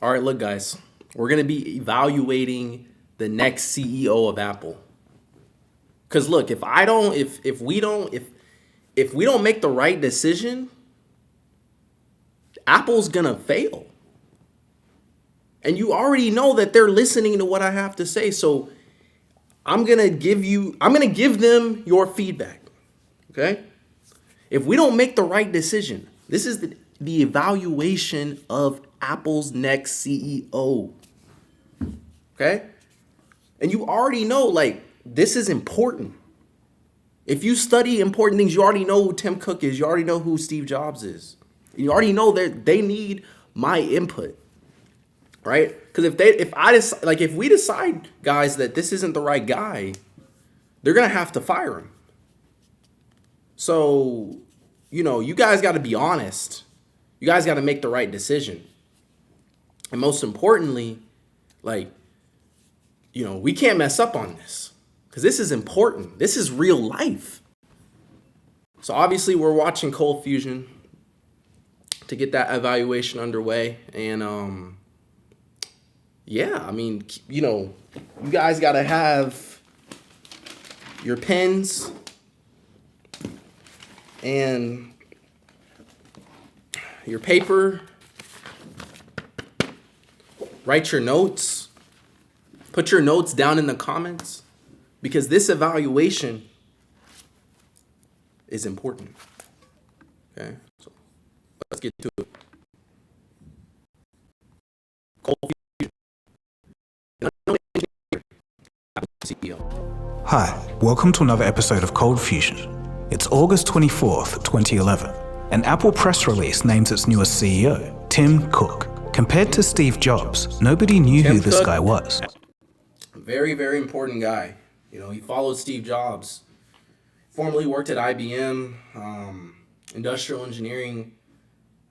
All right, look, guys, we're gonna be evaluating the next CEO of Apple. Cause look, if we don't make the right decision, Apple's gonna fail. And you already know that they're listening to what I have to say. So I'm gonna give them your feedback. Okay? If we don't make the right decision, this is the evaluation of Apple's next CEO. Okay? And you already know, like, this is important. If you study important things, you already know who Tim Cook is. You already know who Steve Jobs is. You already know that they need my input, right? Because if we decide, guys, that this isn't the right guy, they're gonna have to fire him. So, you guys got to be honest. You guys got to make the right decision. And most importantly, we can't mess up on this because this is important. This is real life. So obviously we're watching Cold Fusion to get that evaluation underway. And you guys got to have your pens and your paper. Write your notes. Put your notes down in the comments because this evaluation is important. Okay, so let's get to it. CEO. Hi, welcome to another episode of Cold Fusion. It's August 24th, 2011. An Apple press release names its newest CEO, Tim Cook. Compared to Steve Jobs, nobody knew who this guy was. Very, very important guy. He followed Steve Jobs. Formerly worked at IBM, industrial engineering,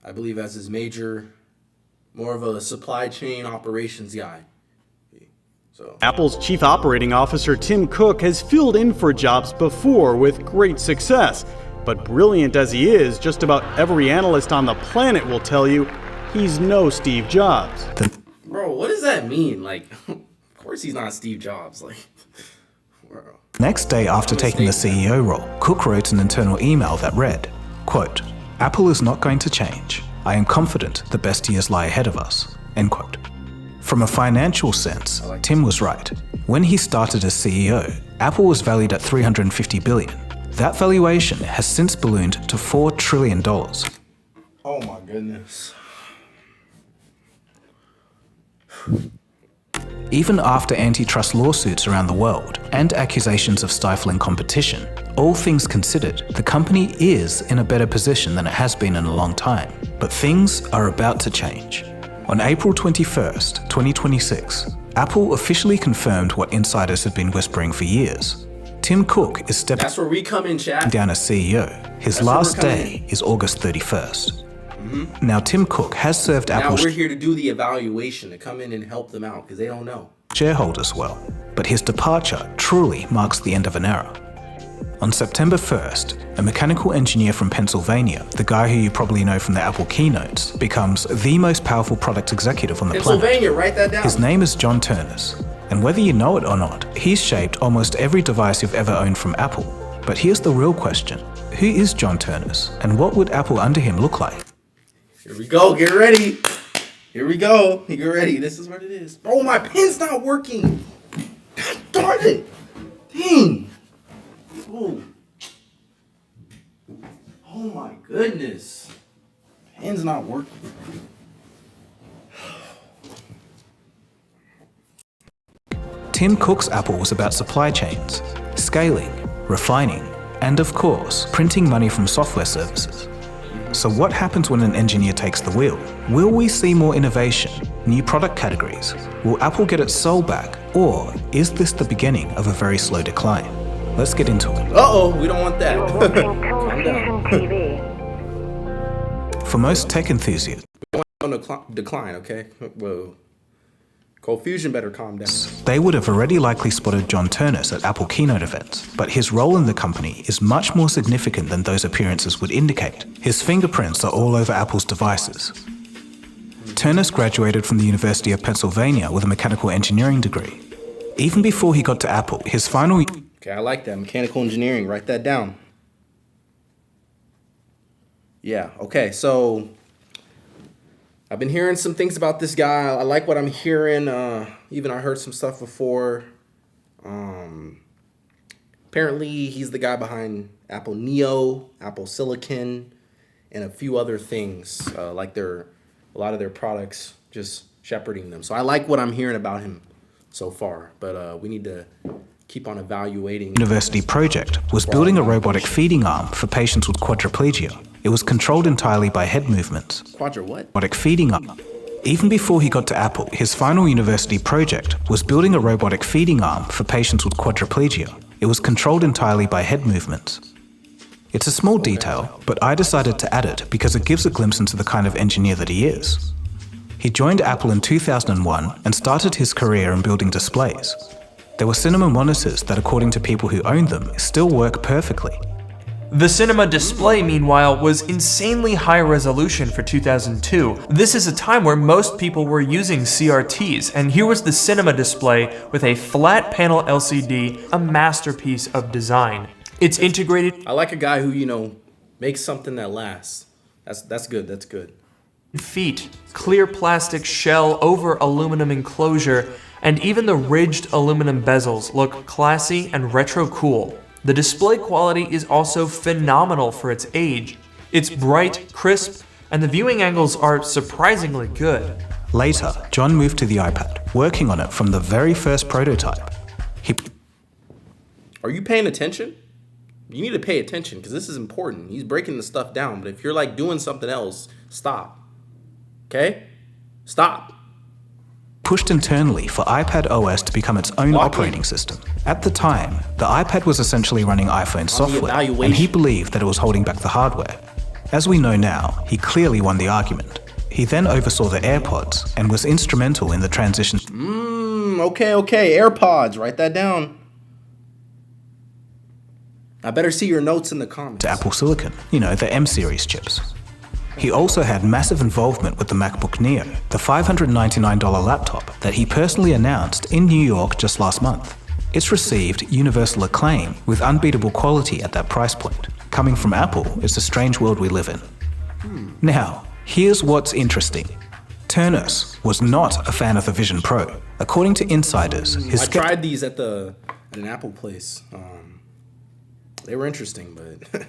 I believe, as his major. More of a supply chain operations guy. Apple's chief operating officer Tim Cook has filled in for Jobs before with great success. But brilliant as he is, just about every analyst on the planet will tell you he's no Steve Jobs. Bro, what does that mean? Of course he's not Steve Jobs. Bro. Next day after taking the CEO role, Cook wrote an internal email that read, quote, "Apple is not going to change. I am confident the best years lie ahead of us." End quote. From a financial sense, Tim was right. When he started as CEO, Apple was valued at $350 billion. That valuation has since ballooned to $4 trillion. Oh my goodness. Even after antitrust lawsuits around the world and accusations of stifling competition, all things considered, the company is in a better position than it has been in a long time. But things are about to change. On April 21st, 2026, Apple officially confirmed what insiders had been whispering for years. Tim Cook is stepping That's where we come in, chat. down as CEO. His last day is August 31st. Now, Tim Cook has served Apple's Now we're here to do the evaluation, to come in and help them out because they don't know. shareholders well, but his departure truly marks the end of an era. On September 1st, a mechanical engineer from Pennsylvania, the guy who you probably know from the Apple keynotes, becomes the most powerful product executive on the planet. Pennsylvania, write that down. His name is John Ternus, and whether you know it or not, he's shaped almost every device you've ever owned from Apple. But here's the real question. Who is John Ternus, and what would Apple under him look like? Here we go. Get ready. Here we go. Get ready. This is what it is. Oh, my pen's not working. God darn it. Dang. Oh. Oh my goodness. Pen's not working. Tim Cook's Apple was about supply chains, scaling, refining, and of course, printing money from software services. So what happens when an engineer takes the wheel? Will we see more innovation, new product categories? Will Apple get its soul back? Or is this the beginning of a very slow decline? Let's get into it. Uh-oh, we don't want that. You're watching Cold Fusion TV. For most tech enthusiasts, On decline, okay? Whoa. Cold Fusion better calm down. they would have already likely spotted John Ternus at Apple keynote events, but his role in the company is much more significant than those appearances would indicate. His fingerprints are all over Apple's devices. Ternus graduated from the University of Pennsylvania with a mechanical engineering degree. Even before he got to Apple, his final... Okay, I like that. Mechanical engineering. Write that down. Yeah, okay, so I've been hearing some things about this guy. I like what I'm hearing. Even I heard some stuff before. Apparently, he's the guy behind Apple Neo, Apple Silicon, and a few other things, like a lot of their products, just shepherding them. So I like what I'm hearing about him so far, but we need to keep on evaluating. University project was building a robotic feeding arm for patients with quadriplegia. It was controlled entirely by head movements. Quadra what? Robotic feeding arm. Even before he got to Apple, his final university project was building a robotic feeding arm for patients with quadriplegia. It was controlled entirely by head movements. It's a small detail, but I decided to add it because it gives a glimpse into the kind of engineer that he is. He joined Apple in 2001 and started his career in building displays. There were cinema monitors that, according to people who owned them, still work perfectly. The cinema display, meanwhile, was insanely high resolution for 2002. This is a time where most people were using CRTs, and here was the cinema display with a flat panel LCD, a masterpiece of design. It's integrated I like a guy who, makes something that lasts. That's good, that's good. feet, clear plastic shell over aluminum enclosure, and even the ridged aluminum bezels look classy and retro cool. The display quality is also phenomenal for its age. It's bright, crisp, and the viewing angles are surprisingly good. Later, John moved to the iPad, working on it from the very first prototype. Are you paying attention? You need to pay attention because this is important. He's breaking the stuff down, but if you're like doing something else, stop. Okay? Stop. Pushed internally for iPad OS to become its own operating system. At the time, the iPad was essentially running iPhone software, and he believed that it was holding back the hardware. As we know now, he clearly won the argument. He then oversaw the AirPods and was instrumental in the transition. Okay. AirPods, write that down. I better see your notes in the comments. To Apple Silicon, the M-series chips. He also had massive involvement with the MacBook Neo, the $599 laptop that he personally announced in New York just last month. It's received universal acclaim with unbeatable quality at that price point. Coming from Apple, it's a strange world we live in. Now, here's what's interesting. Ternus was not a fan of the Vision Pro. According to insiders, I tried these at an Apple place. They were interesting, but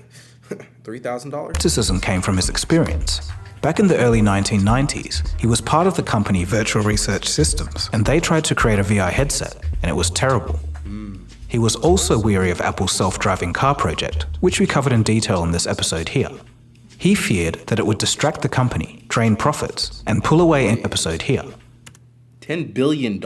$3,000? Criticism came from his experience. Back in the early 1990s, he was part of the company Virtual Research Systems, and they tried to create a VR headset, and it was terrible. He was also weary of Apple's self-driving car project, which we covered in detail in this episode here. He feared that it would distract the company, drain profits, and pull away an episode here. $10 billion?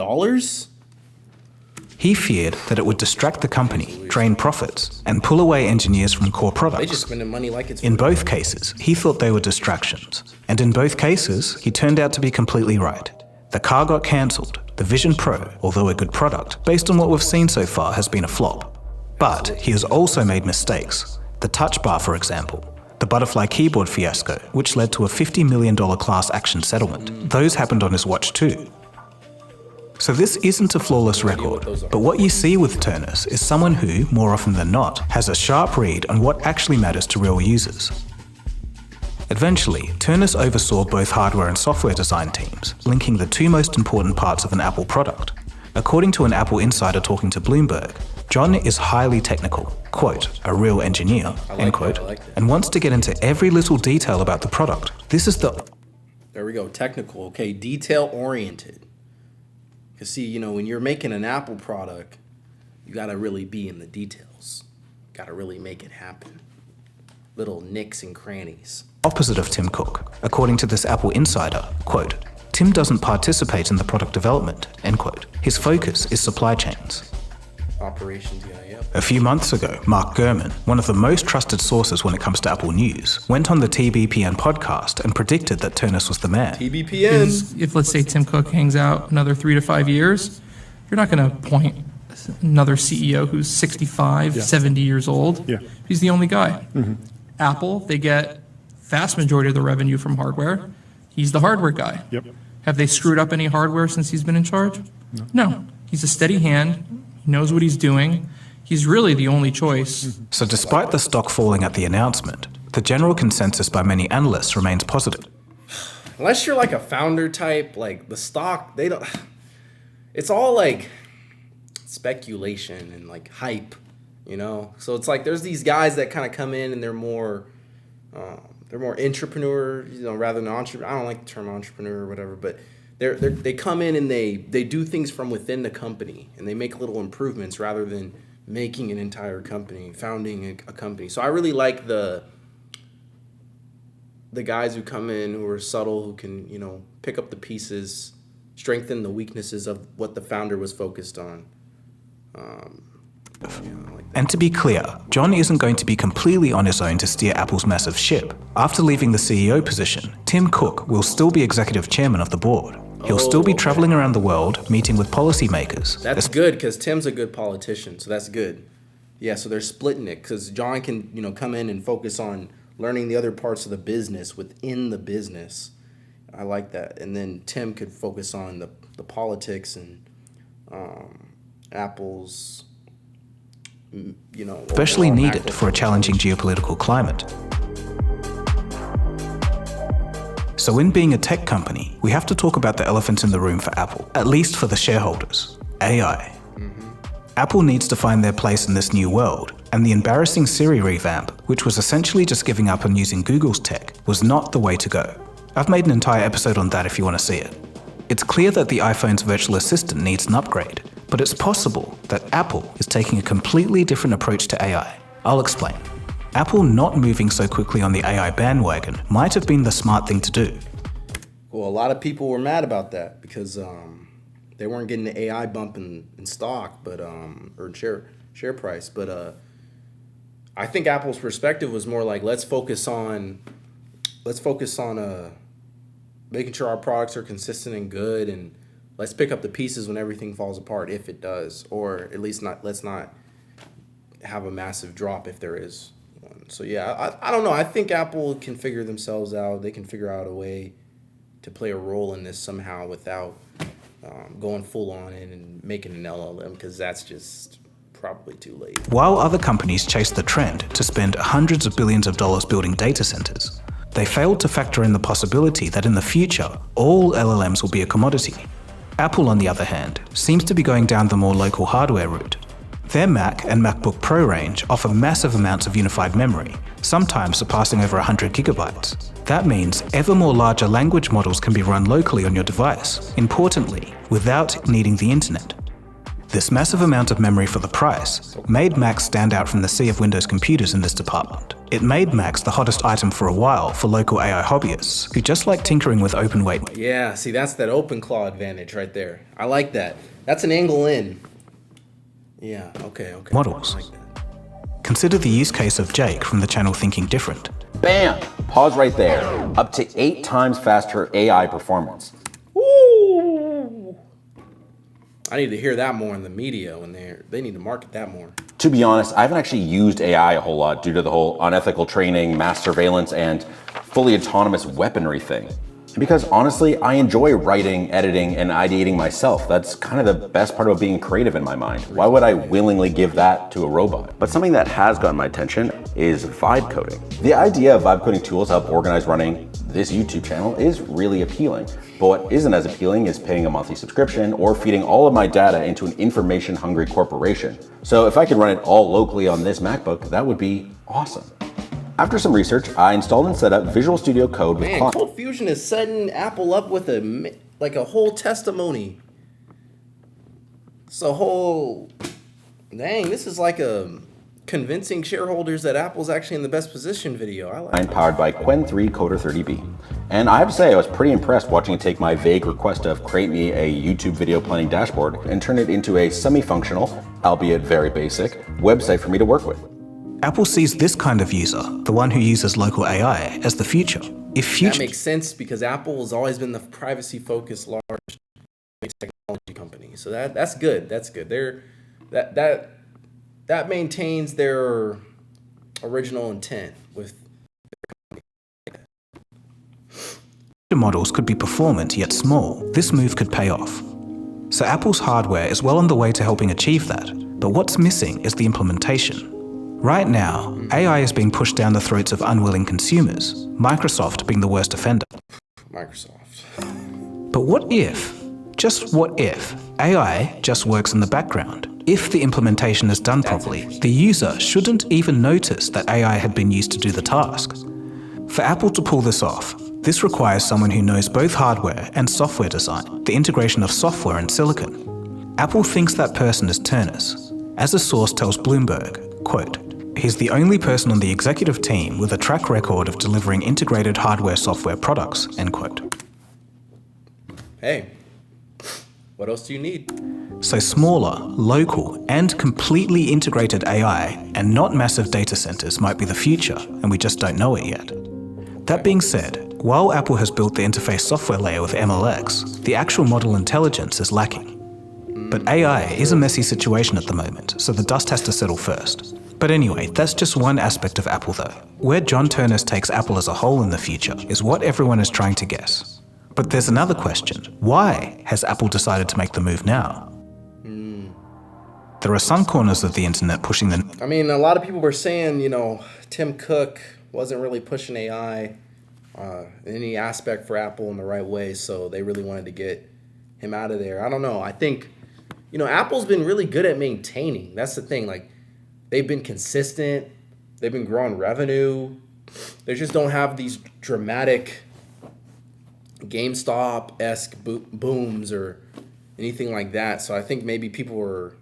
He feared that it would distract the company, drain profits, and pull away engineers from core products. They just spending money like it's In both cases, he thought they were distractions. And in both cases, he turned out to be completely right. The car got cancelled. The Vision Pro, although a good product, based on what we've seen so far, has been a flop. But he has also made mistakes. The Touch Bar, for example. The butterfly keyboard fiasco, which led to a $50 million class action settlement. Those happened on his watch too. So this isn't a flawless record, but what you see with Ternus is someone who, more often than not, has a sharp read on what actually matters to real users. Eventually, Ternus oversaw both hardware and software design teams, linking the two most important parts of an Apple product. According to an Apple insider talking to Bloomberg, John is highly technical, quote, a real engineer, end quote, and wants to get into every little detail about the product. This is the... There we go, technical, okay, detail-oriented. Because see, when you're making an Apple product, you got to really be in the details. Got to really make it happen. Little nicks and crannies. Opposite of Tim Cook. According to this Apple insider, quote, Tim doesn't participate in the product development, end quote. His focus is supply chains. Operations guy, yep. A few months ago, Mark Gurman, one of the most trusted sources when it comes to Apple news, went on the TBPN podcast and predicted that Ternus was the man. TBPN. If, let's say, Tim Cook hangs out another 3 to 5 years, you're not going to appoint another CEO who's 65, 70 years old. Yeah. He's the only guy. Apple, they get vast majority of the revenue from hardware. He's the hardware guy. Yep. Have they screwed up any hardware since he's been in charge? No. He's a steady hand. He knows what he's doing. He's really the only choice. So despite the stock falling at the announcement, the general consensus by many analysts remains positive. Unless you're like a founder type, like the stock, they don't. It's all like speculation and like hype, you know. So it's like there's these guys that kind of come in and they're more entrepreneur, you know, rather than entrepreneur. I don't like the term entrepreneur or whatever, but they come in and they do things from within the company and they make little improvements rather than making an entire company, founding a company. So I really like the guys who come in who are subtle, who can, you know, pick up the pieces, strengthen the weaknesses of what the founder was focused on. And to be clear, John isn't going to be completely on his own to steer Apple's massive ship. After leaving the CEO position, Tim Cook will still be executive chairman of the board. He'll still be traveling around the world, meeting with policymakers. That's good, because Tim's a good politician, so that's good. Yeah, so they're splitting it, because John can, you know, come in and focus on learning the other parts of the business within the business. I like that. And then Tim could focus on the politics and Apple's, you know, Especially needed for a challenging geopolitical climate. So in being a tech company, we have to talk about the elephant in the room for Apple, at least for the shareholders: AI. Apple needs to find their place in this new world, and the embarrassing Siri revamp, which was essentially just giving up on using Google's tech, was not the way to go. I've made an entire episode on that if you want to see it. It's clear that the iPhone's virtual assistant needs an upgrade, but it's possible that Apple is taking a completely different approach to AI. I'll explain. Apple not moving so quickly on the AI bandwagon might have been the smart thing to do. Well, a lot of people were mad about that because they weren't getting the AI bump in stock, but or share price. But I think Apple's perspective was more like, let's focus on making sure our products are consistent and good, and let's pick up the pieces when everything falls apart, if it does, or at least let's not have a massive drop if there is one. So yeah, I don't know. I think Apple can figure themselves out. They can figure out a way to play a role in this somehow without going full on in and making an LLM, because that's just probably too late. While other companies chase the trend to spend hundreds of billions of dollars building data centers, they failed to factor in the possibility that in the future, all LLMs will be a commodity. Apple, on the other hand, seems to be going down the more local hardware route. Their Mac and MacBook Pro range offer massive amounts of unified memory, sometimes surpassing over 100 gigabytes. That means ever more larger language models can be run locally on your device, importantly, without needing the internet. This massive amount of memory for the price made Macs stand out from the sea of Windows computers in this department. It made Macs the hottest item for a while for local AI hobbyists who just like tinkering with open weight. Yeah, see, that's that OpenClaw advantage right there. I like that. That's an angle in. Yeah, okay. Models. I like that. Consider the use case of Jake from the channel Thinking Different. Bam! Pause right there. Up to 8 times faster AI performance. Woo! I need to hear that more in the media when they need to market that more. To be honest, I haven't actually used AI a whole lot due to the whole unethical training, mass surveillance, and fully autonomous weaponry thing. Because honestly, I enjoy writing, editing, and ideating myself. That's kind of the best part about being creative in my mind. Why would I willingly give that to a robot? But something that has gotten my attention is vibe coding. The idea of vibe coding tools help organize running this YouTube channel is really appealing. But what isn't as appealing is paying a monthly subscription or feeding all of my data into an information-hungry corporation. So if I could run it all locally on this MacBook, that would be awesome. After some research, I installed and set up Visual Studio Code with Man, Cold Fusion is setting Apple up with a whole testimony. It's a whole, dang, this is like a convincing shareholders that Apple's actually in the best position video. I like it. Powered by Qwen 3 Coder 30B. And I have to say, I was pretty impressed watching it take my vague request of create me a YouTube video planning dashboard and turn it into a semi-functional, albeit very basic, website for me to work with. Apple sees this kind of user, the one who uses local AI, as the future. That makes sense because Apple has always been the privacy-focused large technology company. So that's good. That's good. That maintains their original intent with their company. models could be performant yet small, this move could pay off. So Apple's hardware is well on the way to helping achieve that, but what's missing is the implementation. Right now, AI is being pushed down the throats of unwilling consumers, Microsoft being the worst offender. Microsoft. But what if, just what if, AI just works in the background? If the implementation is done properly, the user shouldn't even notice that AI had been used to do the task. For Apple to pull this off, this requires someone who knows both hardware and software design, the integration of software and silicon. Apple thinks that person is Ternus. As a source tells Bloomberg, quote, "He's the only person on the executive team with a track record of delivering integrated hardware-software products," end quote. Hey, what else do you need? So smaller, local, and completely integrated AI and not massive data centers might be the future, and we just don't know it yet. That being said, while Apple has built the interface software layer with MLX, the actual model intelligence is lacking. But AI is a messy situation at the moment, so the dust has to settle first. But anyway, that's just one aspect of Apple though. Where John Ternus takes Apple as a whole in the future is what everyone is trying to guess. But there's another question. Why has Apple decided to make the move now? There are some corners of the internet pushing the... I mean, a lot of people were saying, Tim Cook wasn't really pushing AI in any aspect for Apple in the right way, so they really wanted to get him out of there. I don't know. I think, Apple's been really good at maintaining. That's the thing. Like, they've been consistent. They've been growing revenue. They just don't have these dramatic GameStop-esque booms or anything like that. So I think maybe people were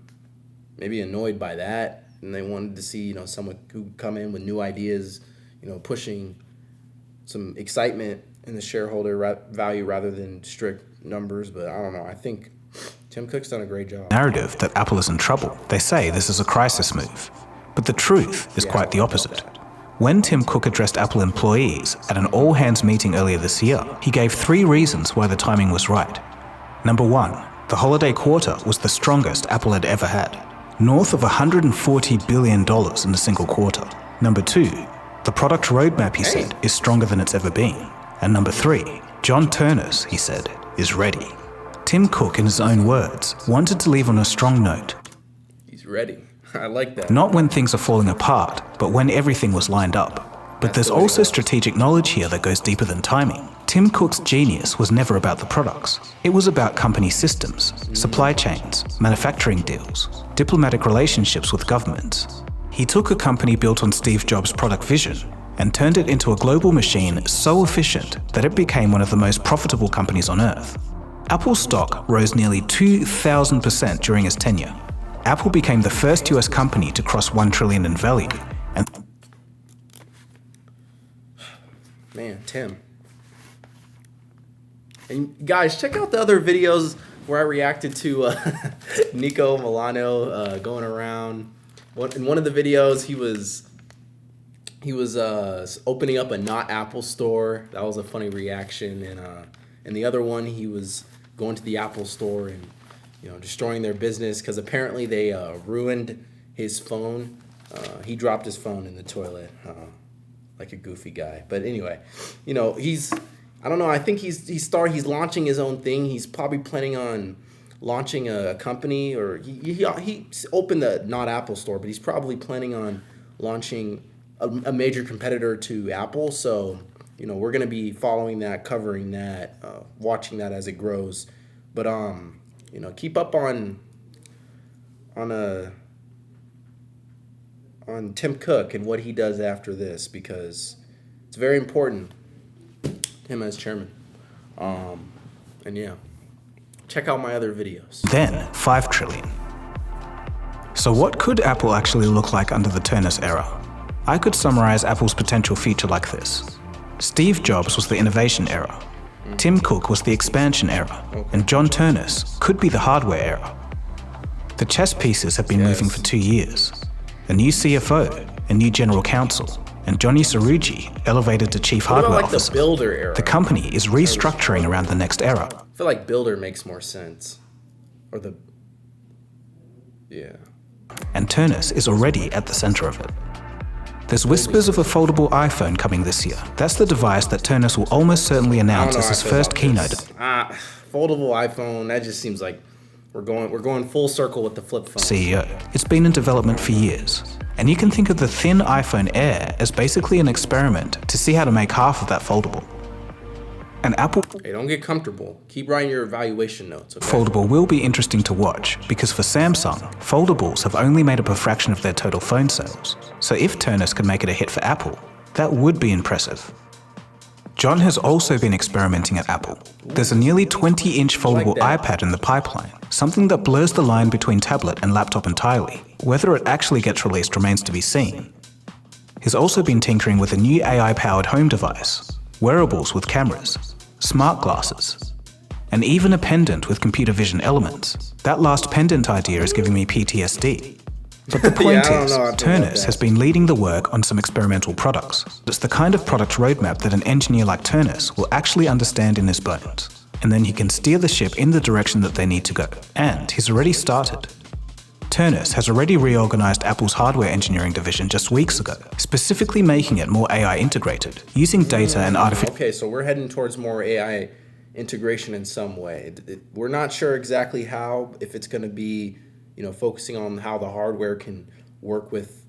maybe annoyed by that, and they wanted to see, someone who come in with new ideas, pushing some excitement in the shareholder value rather than strict numbers. But I don't know. I think Tim Cook's done a great job. Narrative that Apple is in trouble. They say this is a crisis move. But the truth is quite the opposite. When Tim Cook addressed Apple employees at an all-hands meeting earlier this year, he gave 3 reasons why the timing was right. Number 1, the holiday quarter was the strongest Apple had ever had. North of $140 billion in a single quarter. Number 2, the product roadmap, he said, is stronger than it's ever been. And number 3, John Ternus, he said, is ready. Tim Cook, in his own words, wanted to leave on a strong note. He's ready. I like that. Not when things are falling apart, but when everything was lined up. But there's also strategic knowledge here that goes deeper than timing. Tim Cook's genius was never about the products. It was about company systems, supply chains, manufacturing deals, diplomatic relationships with governments. He took a company built on Steve Jobs' product vision and turned it into a global machine so efficient that it became one of the most profitable companies on earth. Apple's stock rose nearly 2,000% during his tenure. Apple became the first US company to cross $1 trillion in value. And man, Tim. And guys, check out the other videos where I reacted to Nico Milano going around. In one of the videos, he was opening up a not Apple store. That was a funny reaction. And the other one, he was going to the Apple store and destroying their business because apparently they ruined his phone. He dropped his phone in the toilet, like a goofy guy. But anyway, I don't know. I think he's launching his own thing. He's probably planning on launching a company, or he opened the not Apple store, but he's probably planning on launching a major competitor to Apple. So we're gonna be following that, covering that, watching that as it grows. But keep up on Tim Cook and what he does after this, because it's very important, him as chairman. And yeah, check out my other videos. then $5 trillion. So what could Apple actually look like under the Ternus era? I could summarize Apple's potential future like this. Steve Jobs was the innovation era. Tim Cook was the expansion era, and John Ternus could be the hardware era. The chess pieces have been moving for 2 years. A new CFO, a new general counsel, and Johnny Sarugi elevated to chief hardware officer. The Builder era? The company is restructuring around the next era. I feel like Builder makes more sense. Yeah. And Ternus is already at the center of it. There's whispers of a foldable iPhone coming this year. That's the device that Turnus will almost certainly I don't announce know as how his I feel first about keynote. this. Foldable iPhone. That just seems like we're going full circle with the flip phone. CEO. It's been in development for years. And you can think of the thin iPhone Air as basically an experiment to see how to make half of that foldable. And Apple Hey, don't get comfortable. Keep writing your evaluation notes. Okay? foldable will be interesting to watch because for Samsung, foldables have only made up a fraction of their total phone sales. So if Turnus can make it a hit for Apple, that would be impressive. John has also been experimenting at Apple. There's a nearly 20-inch foldable iPad in the pipeline, something that blurs the line between tablet and laptop entirely. Whether it actually gets released remains to be seen. He's also been tinkering with a new AI-powered home device, wearables with cameras, smart glasses, and even a pendant with computer vision elements. That last pendant idea is giving me PTSD. But the point I don't is, know how I feel about Turnus that. has been leading the work on some experimental products. It's the kind of product roadmap that an engineer like Turnus will actually understand in his bones. And then he can steer the ship in the direction that they need to go. And he's already started. Turnus has already reorganized Apple's hardware engineering division just weeks ago, specifically making it more AI integrated, using data and artificial Okay, so we're heading towards more AI integration in some way. We're not sure exactly how, if it's going to be, focusing on how the hardware can work with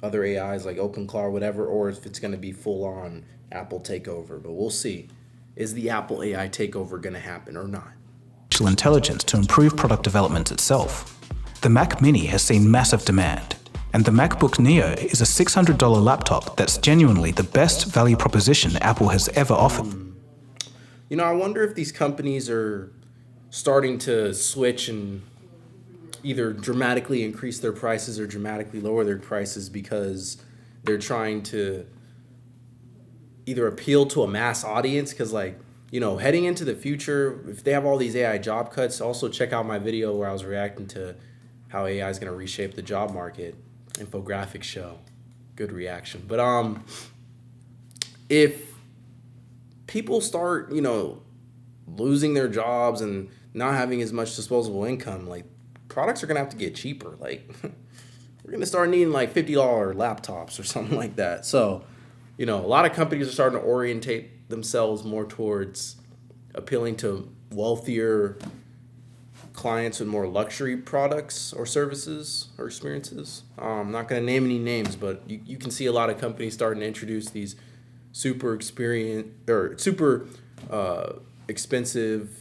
other AIs like OpenClaw or whatever, or if it's going to be full-on Apple takeover. But we'll see. Is the Apple AI takeover going to happen or not? intelligence to improve product development itself. The Mac Mini has seen massive demand, and the MacBook Neo is a $600 laptop that's genuinely the best value proposition Apple has ever offered. I wonder if these companies are starting to switch and either dramatically increase their prices or dramatically lower their prices because they're trying to either appeal to a mass audience. Because, heading into the future, if they have all these AI job cuts, also check out my video where I was reacting to how AI is going to reshape the job market. Infographic show. Good reaction. But if people start, losing their jobs and not having as much disposable income, products are going to have to get cheaper. We're going to start needing $50 laptops or something like that. So, a lot of companies are starting to orientate themselves more towards appealing to wealthier clients with more luxury products or services or experiences. I'm not going to name any names, but you can see a lot of companies starting to introduce these super expensive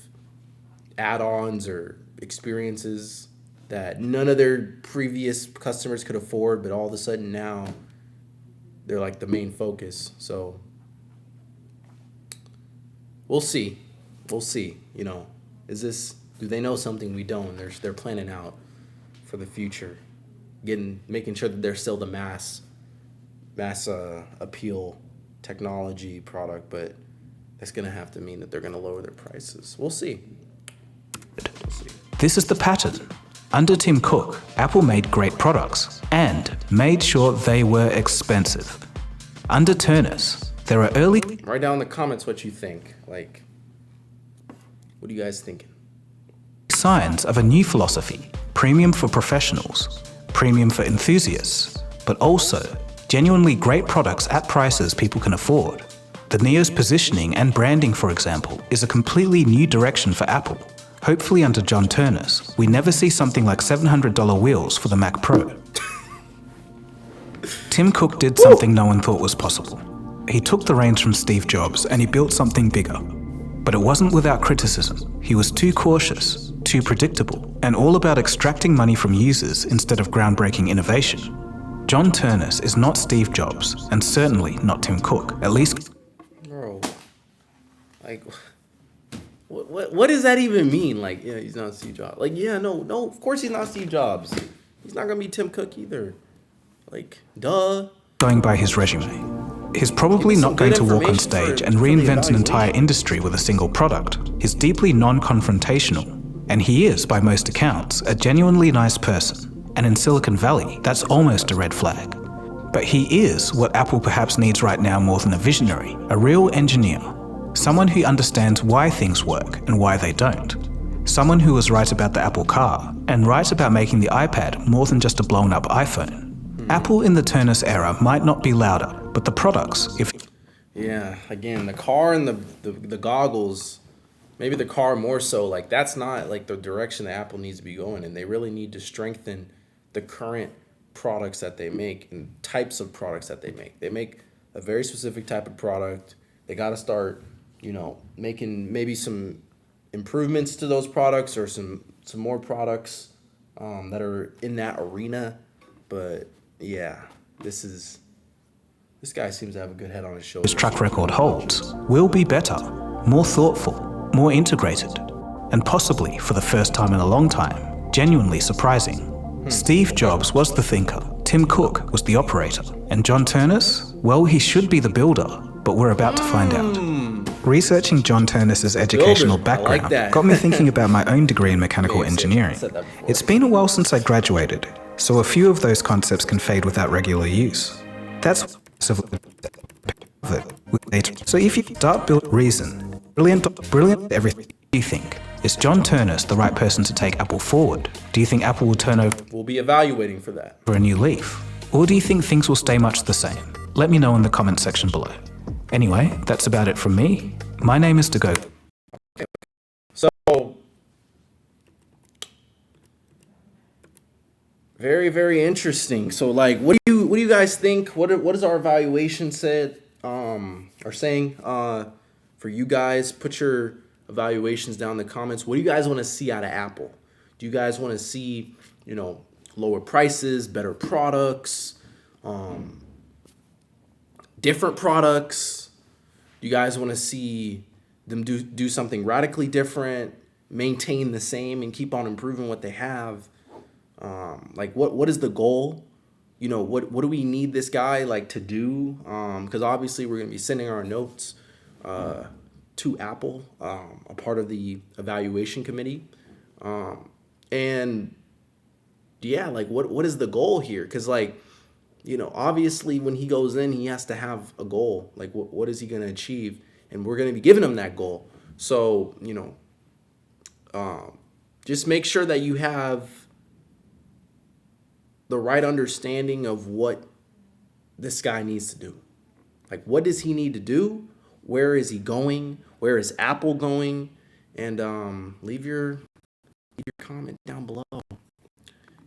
add-ons or experiences that none of their previous customers could afford, but all of a sudden now they're the main focus. So we'll see. Do they know something we don't? They're planning out for the future, making sure that they're still the mass appeal technology product, but that's gonna have to mean that they're gonna lower their prices. We'll see. This is the pattern. Under Tim Cook, Apple made great products and made sure they were expensive. Under Turnus, there are early Write down in the comments what you think. What are you guys thinking? signs of a new philosophy: premium for professionals, premium for enthusiasts, but also genuinely great products at prices people can afford. The Neo's positioning and branding, for example, is a completely new direction for Apple. Hopefully under John Turnus, we never see something like $700 wheels for the Mac Pro. Tim Cook did something no one thought was possible. He took the reins from Steve Jobs and he built something bigger. But it wasn't without criticism. He was too cautious, too predictable, and all about extracting money from users instead of groundbreaking innovation. John Turnus is not Steve Jobs, and certainly not Tim Cook, at least. Bro, what does that even mean? He's not Steve Jobs. No, of course he's not Steve Jobs. He's not gonna be Tim Cook either. Duh. Going by his resume. He's probably not going to walk on stage and reinvent an entire industry with a single product. He's deeply non-confrontational, and he is, by most accounts, a genuinely nice person. And in Silicon Valley, that's almost a red flag. But he is what Apple perhaps needs right now more than a visionary, a real engineer. Someone who understands why things work and why they don't. Someone who was right about the Apple car and right about making the iPad more than just a blown-up iPhone. Apple in the Turnus era might not be louder, but the products, if Yeah, again, the car and the goggles, maybe the car more so, like that's not like the direction that Apple needs to be going in. They really need to strengthen the current products that they make and types of products that they make. They make a very specific type of product. They got to start, making maybe some improvements to those products or some more products that are in that arena. But yeah, this guy seems to have a good head on his shoulders. his track record holds, will be better, more thoughtful, more integrated, and possibly, for the first time in a long time, genuinely surprising. Steve Jobs was the thinker, Tim Cook was the operator, and John Ternus, well, he should be the builder, but we're about to find out. Researching John Ternus's educational Builder, I like background that. got me thinking about my own degree in mechanical Yeah, you said- engineering. said that before. It's been a while since I graduated, so a few of those concepts can fade without regular use. That's so if you start building reason, brilliant everything, do you think? Is John Ternus the right person to take Apple forward? Do you think Apple will turn over We'll be evaluating for that. a new leaf? Or do you think things will stay much the same? Let me know in the comment section below. Anyway, that's about it from me. My name is Dago. So very, very interesting. So like what do you guys think? What is our evaluation said or saying for you guys? Put your evaluations down in the comments. What do you guys want to see out of Apple? Do you guys want to see, lower prices, better products, different products? Do you guys want to see them do something radically different, maintain the same, and keep on improving what they have? Like what is the goal? What do we need this guy like to do? Because obviously we're gonna be sending our notes to Apple, a part of the evaluation committee, and yeah, like what is the goal here? Because obviously when he goes in, he has to have a goal. Like what is he gonna achieve? And we're gonna be giving him that goal. So just make sure that you have the right understanding of what this guy needs to do. Like, what does he need to do? Where is he going? Where is Apple going? And leave your comment down below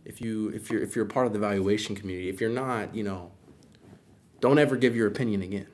if you're a part of the evaluation community. If you're not, don't ever give your opinion again.